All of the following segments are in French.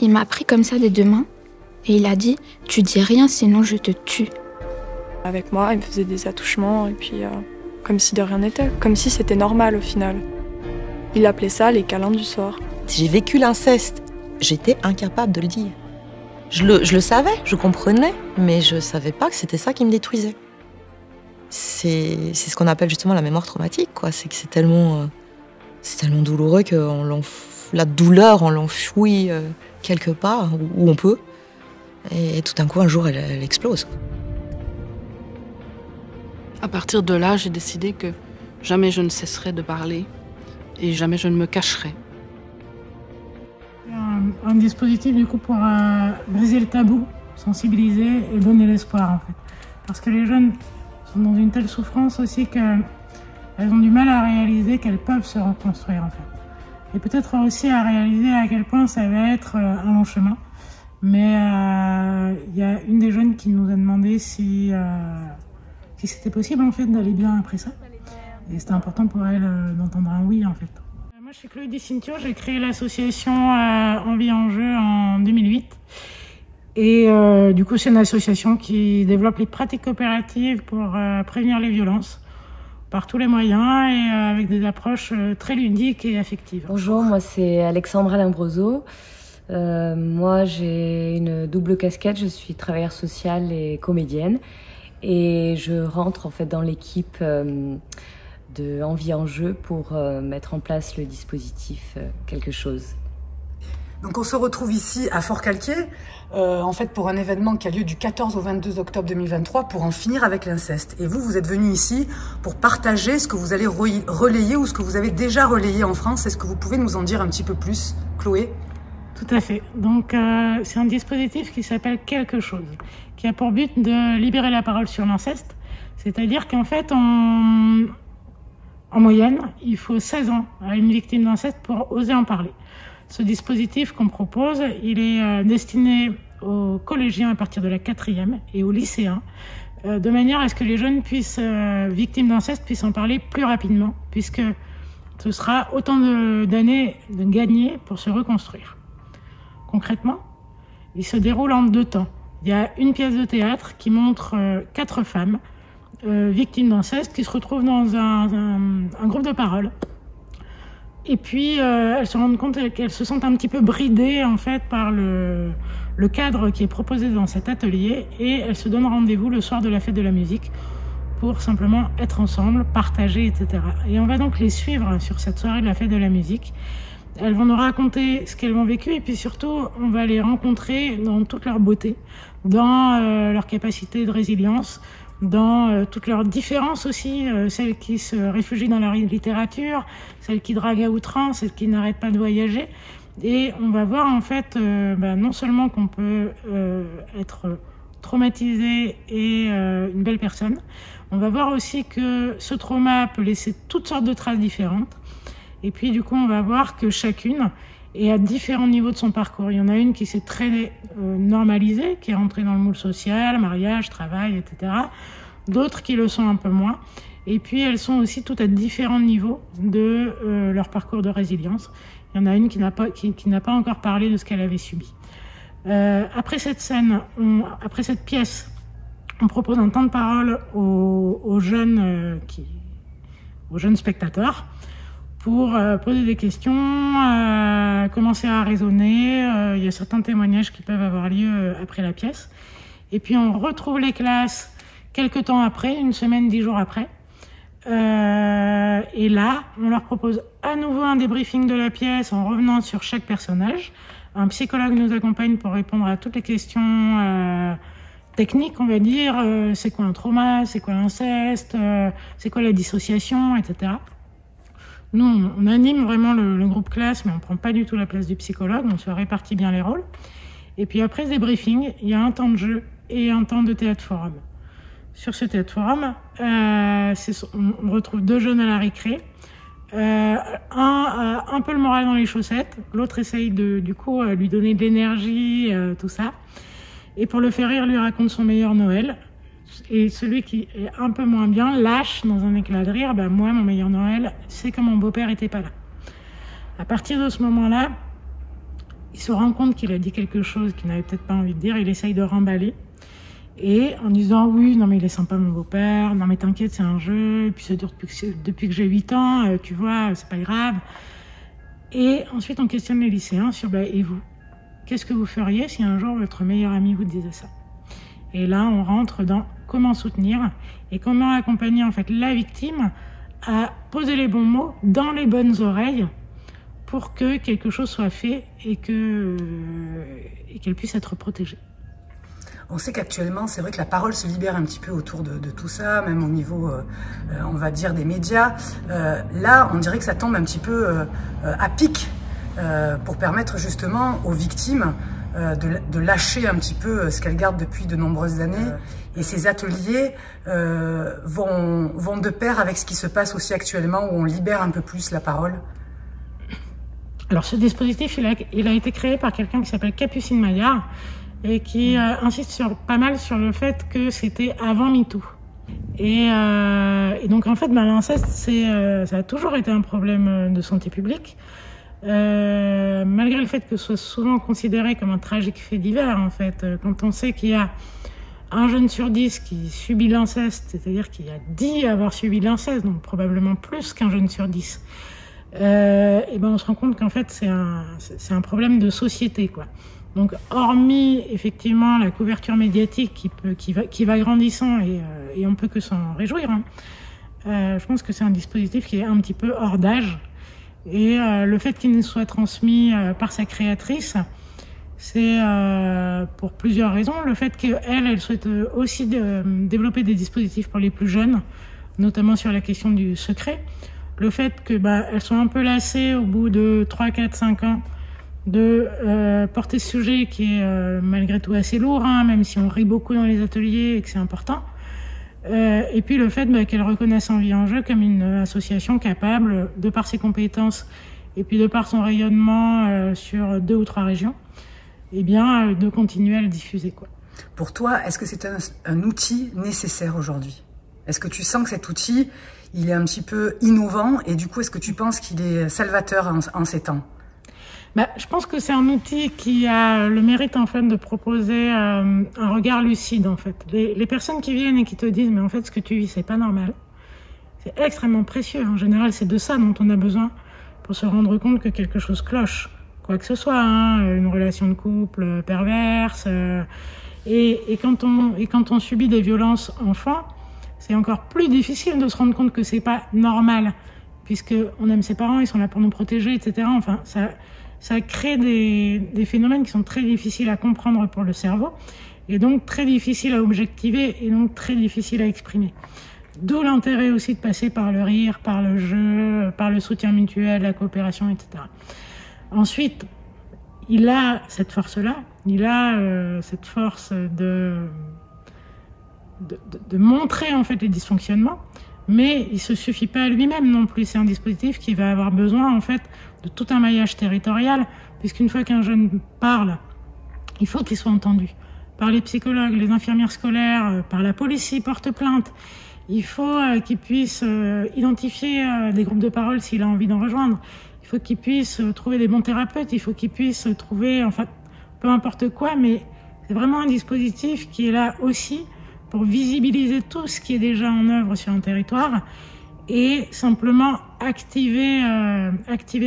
Il m'a pris comme ça des deux mains et il a dit « Tu dis rien sinon je te tue ». Avec moi, il me faisait des attouchements et puis comme si de rien n'était, comme si c'était normal au final. Il appelait ça les câlins du soir. J'ai vécu l'inceste, j'étais incapable de le dire. Je le savais, je comprenais, mais je savais pas que c'était ça qui me détruisait. C'est ce qu'on appelle justement la mémoire traumatique, quoi. C'est que c'est tellement douloureux que la douleur, on l'enfouit quelque part où on peut. Et tout d'un coup, un jour, elle explose. À partir de là, j'ai décidé que jamais je ne cesserai de parler et jamais je ne me cacherai. Un dispositif du coup pour briser le tabou, sensibiliser et donner l'espoir en fait. Parce que les jeunes sont dans une telle souffrance aussi qu'elles ont du mal à réaliser qu'elles peuvent se reconstruire en fait. Et peut-être aussi à réaliser à quel point ça va être un long chemin. Mais il y a une des jeunes qui nous a demandé si c'était possible en fait d'aller bien après ça. Et c'était important pour elle d'entendre un oui en fait. Moi je suis Chloé Di Cintio, j'ai créé l'association Envie en Jeu en 2008. Et du coup c'est une association qui développe les pratiques coopératives pour prévenir les violences par tous les moyens et avec des approches très ludiques et affectives. Bonjour, moi c'est Alexandra Limbroso. Moi j'ai une double casquette, je suis travailleuse sociale et comédienne. Et je rentre en fait dans l'équipe de Envie en Jeu pour mettre en place le dispositif Quelque chose. Donc on se retrouve ici à Fort-Calquier, en fait pour un événement qui a lieu du 14 au 22 octobre 2023 pour en finir avec l'inceste. Et vous êtes venu ici pour partager ce que vous allez relayer ou ce que vous avez déjà relayé en France. Est-ce que vous pouvez nous en dire un petit peu plus, Chloé ? Tout à fait. Donc c'est un dispositif qui s'appelle Quelque chose, qui a pour but de libérer la parole sur l'inceste. C'est-à-dire qu'en fait, en moyenne, il faut 16 ans à une victime d'inceste pour oser en parler. Ce dispositif qu'on propose, il est destiné aux collégiens à partir de la 4e et aux lycéens, de manière à ce que les jeunes victimes d'inceste puissent en parler plus rapidement, puisque ce sera autant d'années de gagner pour se reconstruire. Concrètement, il se déroule en 2 temps. Il y a une pièce de théâtre qui montre 4 femmes victimes d'inceste qui se retrouvent dans un groupe de parole. Et puis elles se rendent compte qu'elles se sentent un petit peu bridées en fait par le cadre qui est proposé dans cet atelier, et elles se donnent rendez-vous le soir de la fête de la musique pour simplement être ensemble, partager, etc. Et on va donc les suivre sur cette soirée de la fête de la musique. Elles vont nous raconter ce qu'elles ont vécu et puis surtout, on va les rencontrer dans toute leur beauté, dans leur capacité de résilience, dans toutes leurs différences aussi, celles qui se réfugient dans la littérature, celles qui draguent à outrance, celles qui n'arrêtent pas de voyager. Et on va voir en fait non seulement qu'on peut être traumatisé et une belle personne, on va voir aussi que ce trauma peut laisser toutes sortes de traces différentes. Et puis du coup, on va voir que chacune est à différents niveaux de son parcours. Il y en a une qui s'est très normalisée, qui est rentrée dans le moule social, mariage, travail, etc. D'autres qui le sont un peu moins. Et puis elles sont aussi toutes à différents niveaux de leur parcours de résilience. Il y en a une qui n'a pas encore parlé de ce qu'elle avait subi. Après cette scène, après cette pièce, on propose un temps de parole aux jeunes spectateurs, pour poser des questions, commencer à raisonner. Il y a certains témoignages qui peuvent avoir lieu après la pièce. Et puis on retrouve les classes quelques temps après, 1 semaine, 10 jours après. Et là, on leur propose à nouveau un débriefing de la pièce en revenant sur chaque personnage. Un psychologue nous accompagne pour répondre à toutes les questions techniques, on va dire. C'est quoi un trauma? C'est quoi l'inceste? C'est quoi la dissociation, etc. Nous, on anime vraiment le groupe classe, mais on ne prend pas du tout la place du psychologue, on se répartit bien les rôles. Et puis après ce débriefing, il y a un temps de jeu et un temps de théâtre forum. Sur ce théâtre forum, on retrouve 2 jeunes à la récré. Un a un peu le moral dans les chaussettes, l'autre essaye de lui donner de l'énergie, tout ça. Et pour le faire rire, lui raconte son meilleur Noël. Et celui qui est un peu moins bien lâche dans un éclat de rire, moi, mon meilleur Noël, c'est que mon beau-père était pas là. À partir de ce moment-là, il se rend compte qu'il a dit quelque chose qu'il n'avait peut-être pas envie de dire, il essaye de remballer. Et en disant oui, non mais il est sympa mon beau-père, non mais t'inquiète c'est un jeu, et puis ça dure depuis que j'ai 8 ans, tu vois, c'est pas grave. Et ensuite on questionne les lycéens sur et vous, qu'est-ce que vous feriez si un jour votre meilleur ami vous disait ça? Et là on rentre dans comment soutenir et comment accompagner en fait la victime à poser les bons mots dans les bonnes oreilles pour que quelque chose soit fait et qu'elle puisse être protégée. On sait qu'actuellement, c'est vrai que la parole se libère un petit peu autour de tout ça, même au niveau, on va dire, des médias. Là, on dirait que ça tombe un petit peu à pic pour permettre justement aux victimes de lâcher un petit peu ce qu'elles gardent depuis de nombreuses années. Et ces ateliers vont de pair avec ce qui se passe aussi actuellement, où on libère un peu plus la parole. Alors ce dispositif, il a été créé par quelqu'un qui s'appelle Capucine Maillard, et qui insiste pas mal sur le fait que c'était avant MeToo. Et donc en fait, l'inceste, ça a toujours été un problème de santé publique, malgré le fait que ce soit souvent considéré comme un tragique fait divers, en fait. Quand on sait qu'il y a un jeune sur 10 qui subit l'inceste, c'est-à-dire qu'il a dit avoir subi l'inceste, donc probablement plus qu'un jeune sur 10, et on se rend compte qu'en fait c'est un problème de société, quoi. Donc, hormis effectivement la couverture médiatique qui va grandissant et on peut que s'en réjouir, hein, je pense que c'est un dispositif qui est un petit peu hors d'âge. Et le fait qu'il nous soit transmis par sa créatrice, c'est pour plusieurs raisons. Le fait qu'elle souhaite aussi développer des dispositifs pour les plus jeunes, notamment sur la question du secret. Le fait que elles sont un peu lassées au bout de 3, 4, 5 ans de porter ce sujet qui est malgré tout assez lourd, hein, même si on rit beaucoup dans les ateliers et que c'est important. Et puis le fait qu'elle reconnaisse Envie en Jeu comme une association capable, de par ses compétences et puis de par son rayonnement sur 2 ou 3 régions, de continuer à le diffuser, quoi. Pour toi, est-ce que c'est un outil nécessaire aujourd'hui? Est-ce que tu sens que cet outil, il est un petit peu innovant et du coup, est-ce que tu penses qu'il est salvateur en ces temps? Je pense que c'est un outil qui a le mérite en fait de proposer un regard lucide en fait. Les personnes qui viennent et qui te disent mais en fait ce que tu vis c'est pas normal, c'est extrêmement précieux. En général c'est de ça dont on a besoin pour se rendre compte que quelque chose cloche, quoi que ce soit, hein, une relation de couple perverse. Et quand on subit des violences enfants, c'est encore plus difficile de se rendre compte que c'est pas normal, puisque on aime ses parents, ils sont là pour nous protéger, etc. Enfin ça crée des phénomènes qui sont très difficiles à comprendre pour le cerveau, et donc très difficiles à objectiver, et donc très difficiles à exprimer. D'où l'intérêt aussi de passer par le rire, par le jeu, par le soutien mutuel, la coopération, etc. Ensuite, il a cette force-là, cette force de montrer en fait les dysfonctionnements, mais il se suffit pas à lui-même non plus. C'est un dispositif qui va avoir besoin en fait de tout un maillage territorial, puisqu'une fois qu'un jeune parle, il faut qu'il soit entendu par les psychologues, les infirmières scolaires, par la police s'il porte plainte. Il faut qu'il puisse identifier des groupes de parole s'il a envie d'en rejoindre. Il faut qu'il puisse trouver des bons thérapeutes. Il faut qu'il puisse trouver, peu importe quoi, mais c'est vraiment un dispositif qui est là aussi pour visibiliser tout ce qui est déjà en œuvre sur un territoire et simplement activer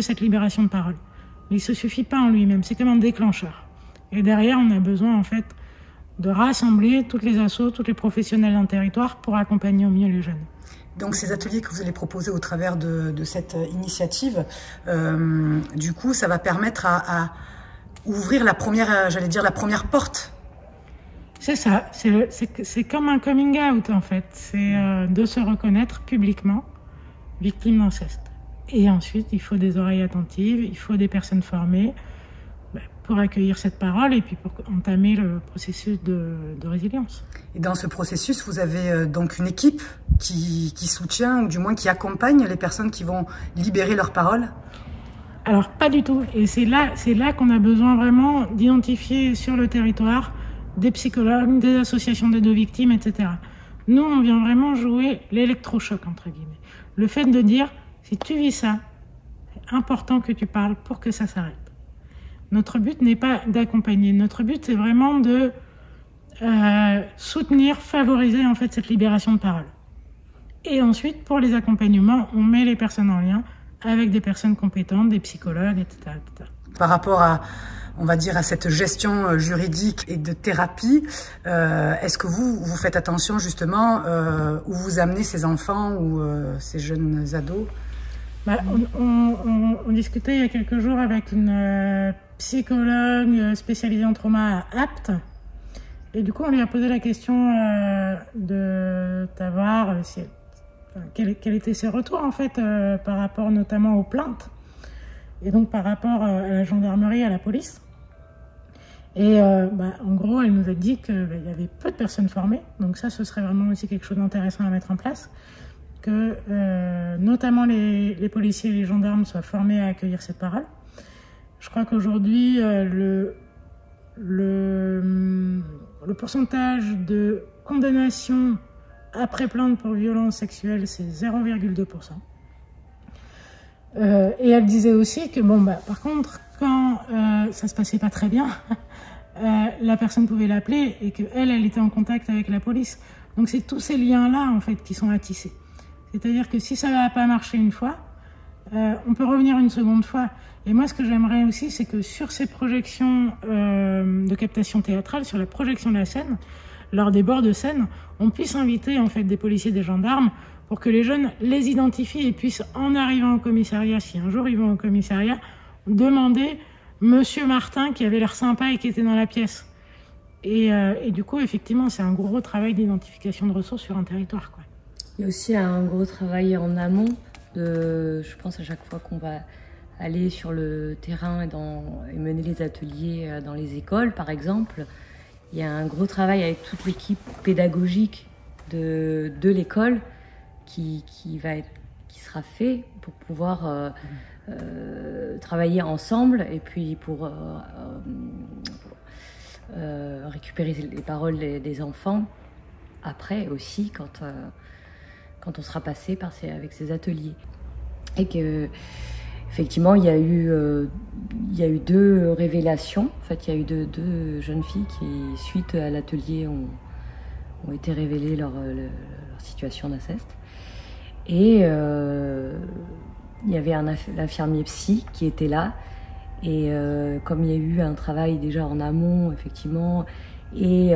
cette libération de parole. Mais il ne se suffit pas en lui-même, c'est comme un déclencheur. Et derrière, on a besoin en fait de rassembler toutes les assos, tous les professionnels d'un territoire pour accompagner au mieux les jeunes. Donc ces ateliers que vous allez proposer au travers de cette initiative, du coup, ça va permettre à ouvrir la première porte. C'est ça, c'est comme un coming out en fait, c'est de se reconnaître publiquement victime d'inceste. Et ensuite, il faut des oreilles attentives, il faut des personnes formées pour accueillir cette parole et puis pour entamer le processus de résilience. Et dans ce processus, vous avez donc une équipe qui soutient, ou du moins qui accompagne les personnes qui vont libérer leur parole? Alors pas du tout, et c'est là qu'on a besoin vraiment d'identifier sur le territoire des psychologues, des associations d'aide aux victimes, etc. Nous, on vient vraiment jouer l'électrochoc, entre guillemets. Le fait de dire, si tu vis ça, c'est important que tu parles pour que ça s'arrête. Notre but n'est pas d'accompagner. Notre but, c'est vraiment de soutenir, favoriser en fait cette libération de parole. Et ensuite, pour les accompagnements, on met les personnes en lien avec des personnes compétentes, des psychologues, etc., etc. Par rapport à, on va dire, à cette gestion juridique et de thérapie, est-ce que vous faites attention justement où vous amenez ces enfants ou ces jeunes ados? On discutait il y a quelques jours avec une psychologue spécialisée en trauma à Apt. Et du coup, on lui a posé la question de savoir quels étaient ses retours en fait par rapport notamment aux plaintes et donc par rapport à la gendarmerie, à la police. Et en gros, elle nous a dit qu'il y avait peu de personnes formées, donc ça, ce serait vraiment aussi quelque chose d'intéressant à mettre en place, que notamment les policiers et les gendarmes soient formés à accueillir cette parole. Je crois qu'aujourd'hui, le pourcentage de condamnation après plainte pour violence sexuelle, c'est 0,2%. Et elle disait aussi que, par contre, quand ça se passait pas très bien, la personne pouvait l'appeler et qu'elle était en contact avec la police. Donc c'est tous ces liens-là, en fait, qui sont à tisser. C'est-à-dire que si ça n'a pas marché une fois, on peut revenir une seconde fois. Et moi, ce que j'aimerais aussi, c'est que sur ces projections de captation théâtrale, sur la projection de la scène, lors des bords de scène, on puisse inviter en fait des policiers, des gendarmes, pour que les jeunes les identifient et puissent, en arrivant au commissariat, si un jour ils vont au commissariat, demander Monsieur Martin qui avait l'air sympa et qui était dans la pièce. Et du coup, effectivement, c'est un gros travail d'identification de ressources sur un territoire, quoi. Il y a aussi un gros travail en amont. Je pense à chaque fois qu'on va aller sur le terrain et mener les ateliers dans les écoles, par exemple, il y a un gros travail avec toute l'équipe pédagogique de l'école qui sera fait pour pouvoir travailler ensemble et puis pour récupérer les paroles des enfants après aussi quand on sera passé avec ces ateliers. Et que effectivement, il y a eu deux révélations. En fait, il y a eu deux jeunes filles qui, suite à l'atelier, ont été révélées leur situation d'inceste. Et il y avait l'infirmier psy qui était là. Et comme il y a eu un travail déjà en amont, effectivement, et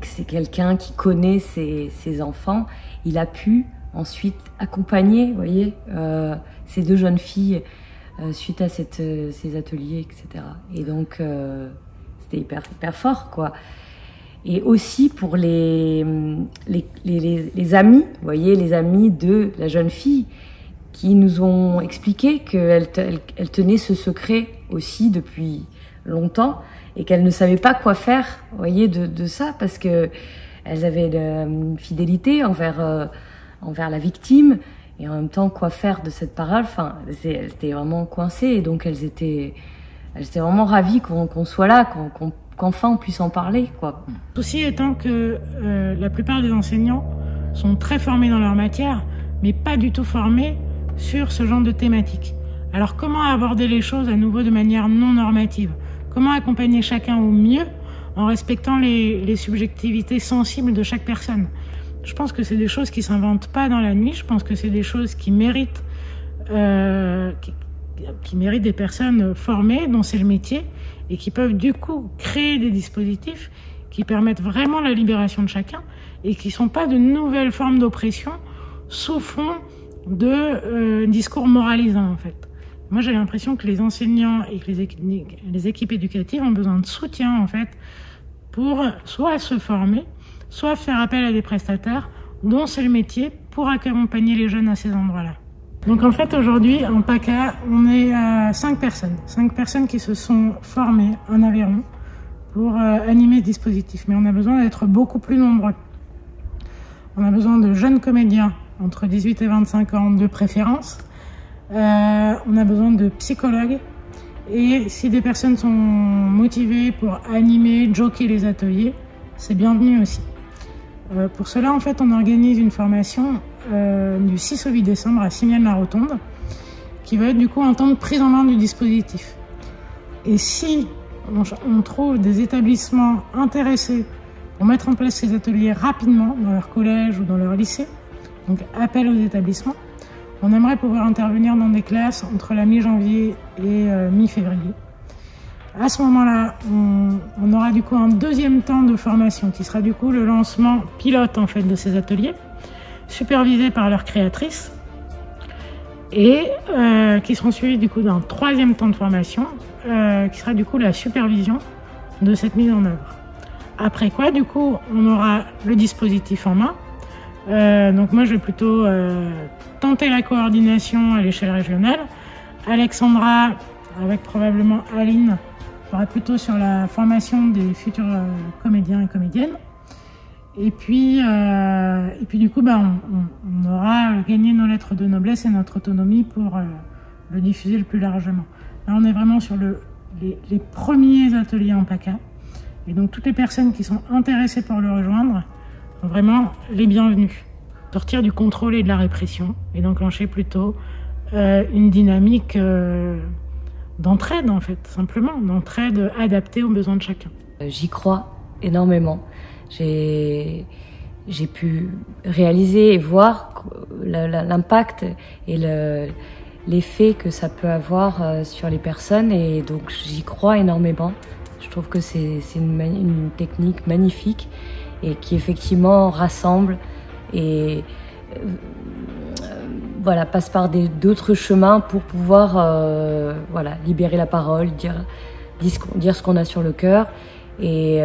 que c'est quelqu'un qui connaît ses enfants, il a pu ensuite accompagner, vous voyez, ces deux jeunes filles suite à ces ateliers, etc. Et donc, c'était hyper fort, quoi. Et aussi pour les amis, vous voyez, les amis de la jeune fille, qui nous ont expliqué qu'elle tenait ce secret aussi depuis longtemps et qu'elle ne savait pas quoi faire, vous voyez, de ça, parce que elles avaient une fidélité envers la victime et en même temps quoi faire de cette parole. Enfin, elles étaient vraiment coincées et donc elles étaient vraiment ravies qu'on soit là, qu'enfin on puisse en parler, quoi. Ceci étant que la plupart des enseignants sont très formés dans leur matière, mais pas du tout formés sur ce genre de thématique. Alors comment aborder les choses à nouveau de manière non normative? Comment accompagner chacun au mieux en respectant les subjectivités sensibles de chaque personne? Je pense que c'est des choses qui s'inventent pas dans la nuit. Je pense que c'est des choses qui méritent des personnes formées, dont c'est le métier, et qui peuvent du coup créer des dispositifs qui permettent vraiment la libération de chacun et qui sont pas de nouvelles formes d'oppression sous fond de discours moralisants, en fait. Moi, j'ai l'impression que les enseignants et que les équipes éducatives ont besoin de soutien, en fait, pour soit se former, soit faire appel à des prestataires dont c'est le métier pour accompagner les jeunes à ces endroits-là. Donc en fait, aujourd'hui, en PACA, on est à 5 personnes. 5 personnes qui se sont formées en Aveyron pour animer ce dispositif. Mais on a besoin d'être beaucoup plus nombreux. On a besoin de jeunes comédiens entre 18 et 25 ans de préférence. On a besoin de psychologues. Et si des personnes sont motivées pour animer, joker les ateliers, c'est bienvenu aussi. Pour cela, en fait, on organise une formation du 6 au 8 décembre à Simiane-la-Rotonde, qui va être du coup un temps de prise en main du dispositif. Et si on trouve des établissements intéressés pour mettre en place ces ateliers rapidement dans leur collège ou dans leur lycée, donc appel aux établissements, on aimerait pouvoir intervenir dans des classes entre la mi-janvier et mi-février. À ce moment-là, on aura du coup un deuxième temps de formation qui sera du coup le lancement pilote en fait de ces ateliers, supervisés par leurs créatrices, et qui seront suivis du coup d'un troisième temps de formation qui sera du coup la supervision de cette mise en œuvre. Après quoi, du coup, on aura le dispositif en main. Donc moi, je vais plutôt tenter la coordination à l'échelle régionale. Alexandra, avec probablement Aline, sera plutôt sur la formation des futurs comédiens et comédiennes. Et puis du coup, on aura gagné nos lettres de noblesse et notre autonomie pour le diffuser le plus largement. Là, on est vraiment sur les premiers ateliers en PACA. Et donc, toutes les personnes qui sont intéressées pour le rejoindre sont vraiment les bienvenues. Sortir du contrôle et de la répression et d'enclencher plutôt une dynamique d'entraide, en fait, simplement, d'entraide adaptée aux besoins de chacun. J'y crois énormément. J'ai pu réaliser et voir l'impact et l'effet que ça peut avoir sur les personnes, et donc j'y crois énormément. Je trouve que c'est une technique magnifique et qui effectivement rassemble et voilà, passe par d'autres chemins pour pouvoir voilà, libérer la parole, dire ce qu'on a sur le cœur et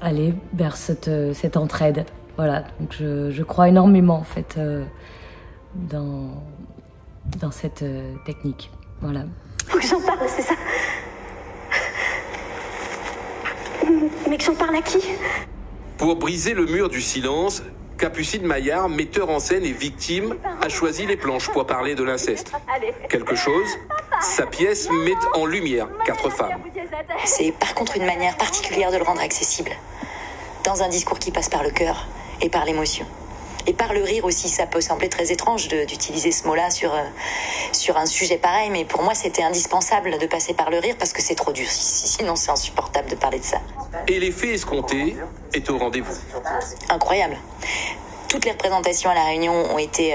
aller vers cette entraide. Voilà, donc je crois énormément en fait dans cette technique. Voilà. Faut que j'en parle, c'est ça. Mais que j'en parle à qui? Pour briser le mur du silence, Capucine Maillard, metteur en scène et victime, a choisi les planches pour parler de l'inceste. Quelque chose, sa pièce met en lumière 4 femmes. C'est par contre une manière particulière de le rendre accessible. Dans un discours qui passe par le cœur et par l'émotion. Et par le rire aussi, ça peut sembler très étrange d'utiliser ce mot-là sur un sujet pareil, mais pour moi c'était indispensable de passer par le rire parce que c'est trop dur, sinon c'est insupportable de parler de ça. Et l'effet escompté est au rendez-vous. Incroyable. Toutes les représentations à La Réunion ont été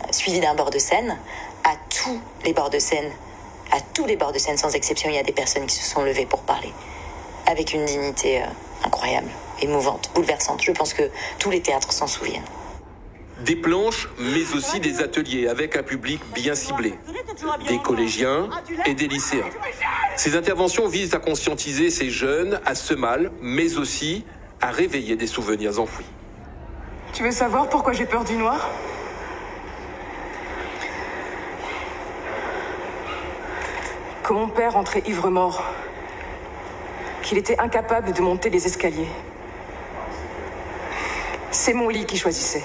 suivies d'un bord de scène. À tous les bords de scène sans exception, il y a des personnes qui se sont levées pour parler. Avec une dignité incroyable, émouvante, bouleversante. Je pense que tous les théâtres s'en souviennent. Des planches, mais aussi des ateliers avec un public bien ciblé. Des collégiens et des lycéens. Ces interventions visent à conscientiser ces jeunes à ce mal, mais aussi à réveiller des souvenirs enfouis. Tu veux savoir pourquoi j'ai peur du noir? Quand mon père entrait ivre-mort, qu'il était incapable de monter les escaliers. C'est mon lit qui choisissait.